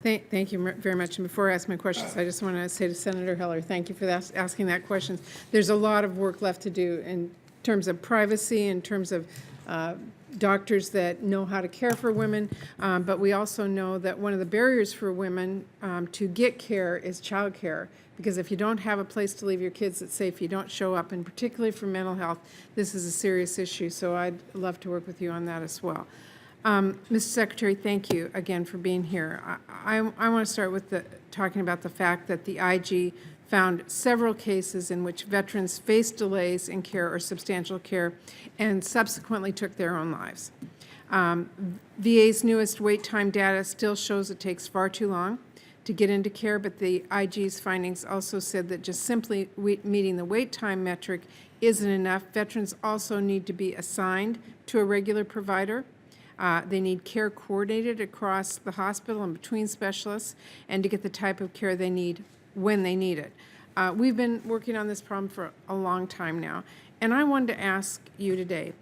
Thank you very much. And before I ask my questions, I just want to say to Senator Heller, thank you for asking that question. There's a lot of work left to do in terms of privacy, in terms of doctors that know how to care for women, but we also know that one of the barriers for women to get care is child care. Because if you don't have a place to leave your kids that's safe, you don't show up, and particularly for mental health, this is a serious issue. So I'd love to work with you on that as well. Mr. Secretary, thank you again for being here. I want to start with talking about the fact that the IG found several cases in which veterans faced delays in care or substantial care and subsequently took their own lives. VA's newest wait time data still shows it takes far too long to get into care, but the IG's findings also said that just simply meeting the wait time metric isn't enough. Veterans also need to be assigned to a regular provider. They need care coordinated across the hospital and between specialists, and to get the type of care they need when they need it. We've been working on this problem for a long time now, and I wanted to ask you today,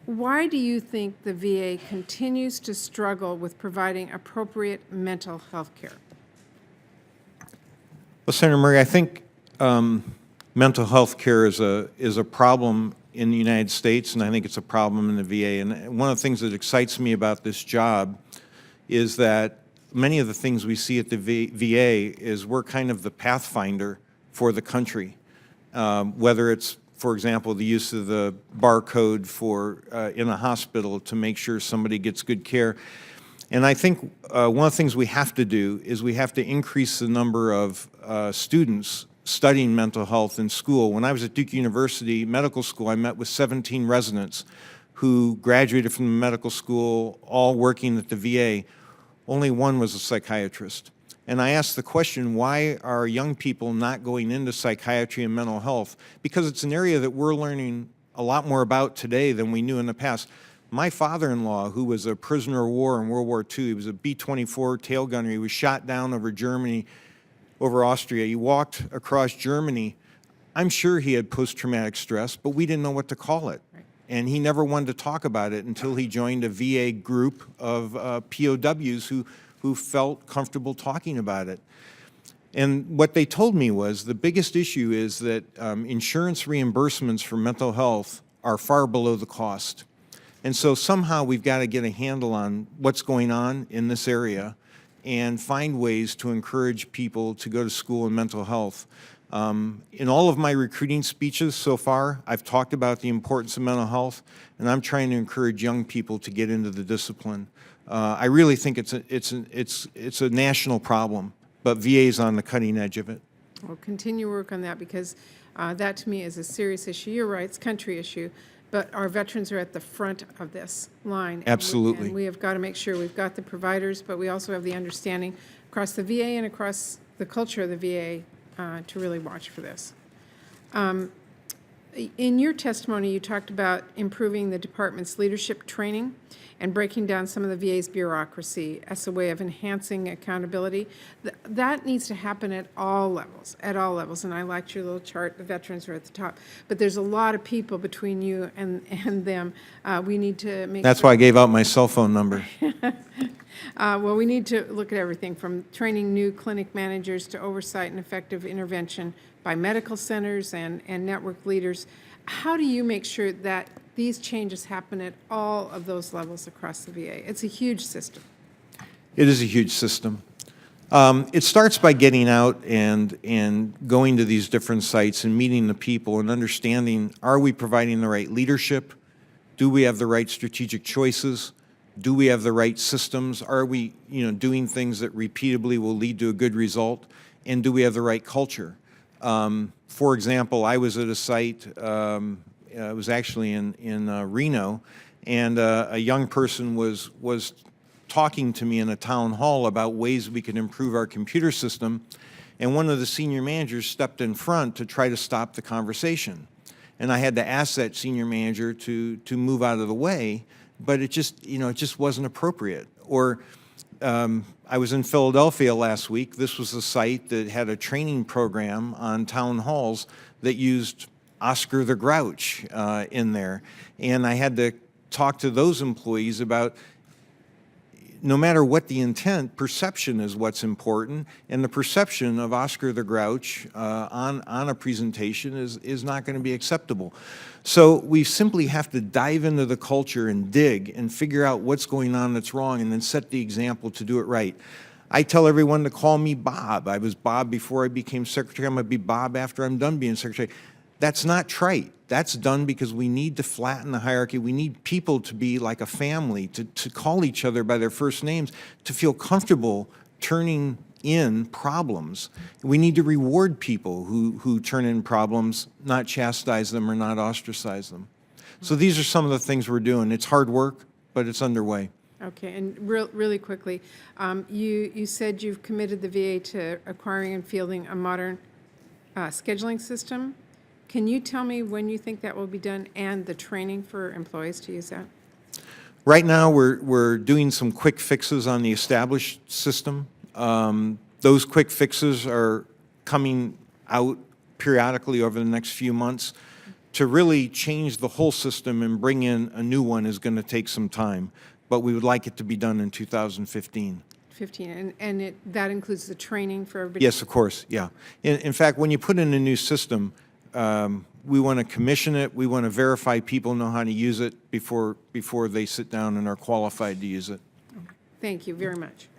why do you think the VA continues to struggle with providing appropriate mental health care? Well, Senator Murray, I think mental health care is a problem in the United States, and I think it's a problem in the VA. And one of the things that excites me about this job is that many of the things we see at the VA is we're kind of the pathfinder for the country, whether it's, for example, the use of the barcode for in a hospital to make sure somebody gets good care. And I think one of the things we have to do is we have to increase the number of students studying mental health in school. When I was at Duke University Medical School, I met with 17 residents who graduated from the medical school, all working at the VA. Only one was a psychiatrist. And I asked the question, why are young people not going into psychiatry and mental health? Because it's an area that we're learning a lot more about today than we knew in the past. My father-in-law, who was a prisoner of war in World War II, he was a B-24 tail gunner. He was shot down over Germany, over Austria. He walked across Germany. I'm sure he had post-traumatic stress, but we didn't know what to call it. Right. And he never wanted to talk about it until he joined a VA group of POWs who felt comfortable talking about it. And what they told me was the biggest issue is that insurance reimbursements for mental health are far below the cost. And so somehow we've got to get a handle on what's going on in this area and find ways to encourage people to go to school in mental health. In all of my recruiting speeches so far, I've talked about the importance of mental health, and I'm trying to encourage young people to get into the discipline. I really think it's a national problem, but VA's on the cutting edge of it. We'll continue work on that because that to me is a serious issue. You're right, it's a country issue. But our veterans are at the front of this line. Absolutely. And we have got to make sure we've got the providers, but we also have the understanding across the VA and across the culture of the VA to really watch for this. In your testimony, you talked about improving the department's leadership training and breaking down some of the VA's bureaucracy as a way of enhancing accountability. That needs to happen at all levels, and I liked your little chart, the veterans are at the top. But there's a lot of people between you and them. We need to make That's why I gave out my cell phone number. Well, we need to look at everything from training new clinic managers to oversight and effective intervention by medical centers and network leaders. How do you make sure that these changes happen at all of those levels across the VA? It's a huge system. It is a huge system. It starts by getting out and going to these different sites and meeting the people and understanding, are we providing the right leadership? Do we have the right strategic choices? Do we have the right systems? Are we doing things that repeatably will lead to a good result? And do we have the right culture? For example, I was at a site, it was actually in Reno, and a young person was talking to me in a town hall about ways we could improve our computer system, and one of the senior managers stepped in front to try to stop the conversation. And I had to ask that senior manager to move out of the way, but it just wasn't appropriate. Or I was in Philadelphia last week. This was a site that had a training program on town halls that used Oscar the Grouch in there. And I had to talk to those employees about no matter what the intent, perception is what's important, and the perception of Oscar the Grouch on a presentation is not going to be acceptable. So we simply have to dive into the culture and dig and figure out what's going on that's wrong, and then set the example to do it right. I tell everyone to call me Bob. I was Bob before I became secretary. I'm going to be Bob after I'm done being secretary. That's not trite. That's done because we need to flatten the hierarchy. We need people to be like a family, to call each other by their first names, to feel comfortable turning in problems. We need to reward people who turn in problems, not chastise them or not ostracize them. So these are some of the things we're doing. It's hard work, but it's underway. Okay, and really quickly, you said you've committed the VA to acquiring and fielding a modern scheduling system. Can you tell me when you think that will be done and the training for employees to use that? Right now, we're doing some quick fixes on the established system. Those quick fixes are coming out periodically over the next few months. To really change the whole system and bring in a new one is going to take some time, but we would like it to be done in 2015. 15, and that includes the training for everybody? Yes, of course, yeah. In fact, when you put in a new system, we want to commission it. We want to verify people know how to use it before they sit down and are qualified to use it. Thank you very much.